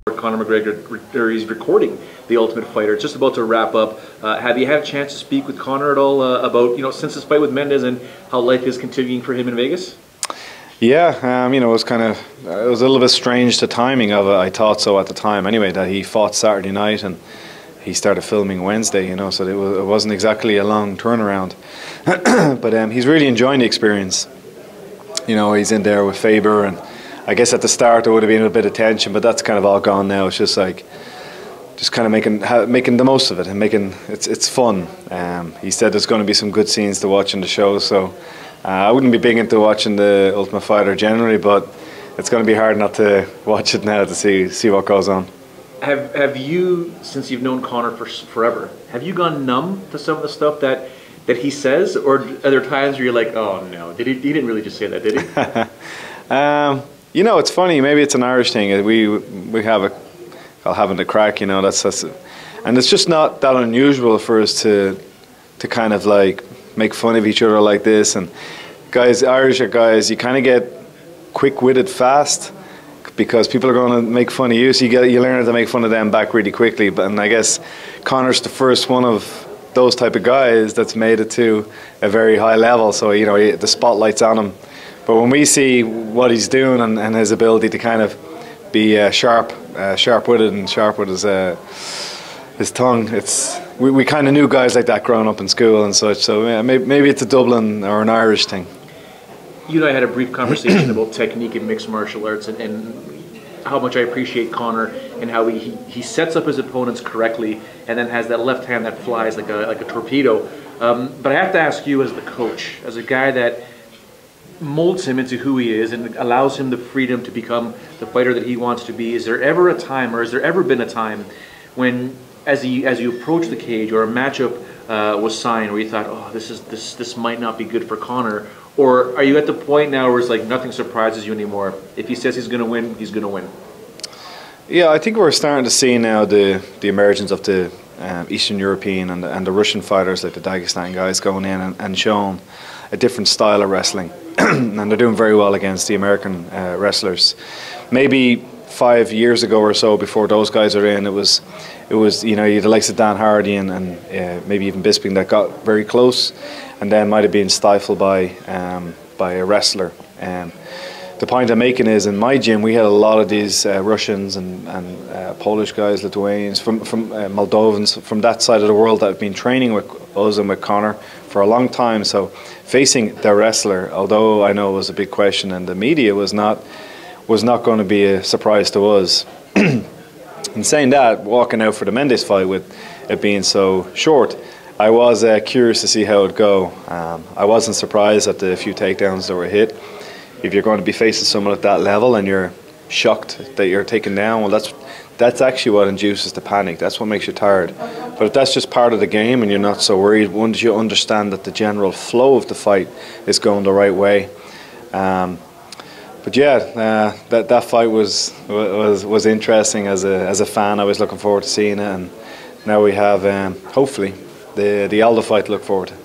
Conor McGregor, he's recording The Ultimate Fighter. It's just about to wrap up. Have you had a chance to speak with Conor at all about, since his fight with Mendes and how life is continuing for him in Vegas? Yeah, it was it was a little bit strange, the timing of it. I thought so at the time anyway, that he fought Saturday night and he started filming Wednesday, so it wasn't exactly a long turnaround. But he's really enjoying the experience. He's in there with Faber, and I guess at the start there would have been a bit of tension, but that's kind of all gone now. It's just kind of making the most of it and making it's fun. He said there's going to be some good scenes to watch in the show, so I wouldn't be big into watching The Ultimate Fighter generally, but it's going to be hard not to watch it now to see what goes on. Have you, since you've known Conor for forever, have you gone numb to some of the stuff that he says, or are there times where you're like, oh no, he didn't really just say that, did he? It's funny. Maybe it's an Irish thing. We have having the crack. That's and it's just not that unusual for us to kind of like make fun of each other like this. And Irish guys, you kind of get quick-witted fast because people are going to make fun of you, so you learn how to make fun of them back really quickly. And I guess Conor's the first one of those type of guys that's made it to a very high level. So the spotlight's on him. But when we see what he's doing and his ability to kind of be sharp-witted and sharp with his tongue, we kind of knew guys like that growing up in school and such. So yeah, maybe it's a Dublin or an Irish thing. You and I had a brief conversation about technique in mixed martial arts and how much I appreciate Conor and how he sets up his opponents correctly and then has that left hand that flies like a torpedo. But I have to ask you, as the coach, as a guy that molds him into who he is and allows him the freedom to become the fighter that he wants to be, is there ever a time, or has there ever been a time when, as you approach the cage or a matchup was signed, where you thought, oh, this might not be good for Conor? Or are you at the point now where it's like nothing surprises you anymore? If he says he's going to win, he's going to win? Yeah, I think we're starting to see now the emergence of the Eastern European and the Russian fighters, like the Dagestan guys, going in and showing a different style of wrestling. And they're doing very well against the American wrestlers. Maybe 5 years ago or so, before those guys are in, it was you had the likes of Dan Hardy and maybe even Bisping that got very close, and then might have been stifled by a wrestler. The point I'm making is, in my gym we had a lot of these Russians and Polish guys, Lithuanians, from Moldovans, from that side of the world that have been training with us and with Conor for a long time. So facing the wrestler, although I know it was a big question in the media, was not going to be a surprise to us. In saying that, walking out for the Mendes fight with it being so short, I was curious to see how it'd go. I wasn't surprised at the few takedowns that were hit. If you're going to be facing someone at that level and you're shocked that you're taken down, well, that's actually what induces the panic. That's what makes you tired. But if that's just part of the game and you're not so worried, once you understand that the general flow of the fight is going the right way. But yeah, that fight was interesting. As a fan, I was looking forward to seeing it, and now we have hopefully the Aldo fight to look forward to.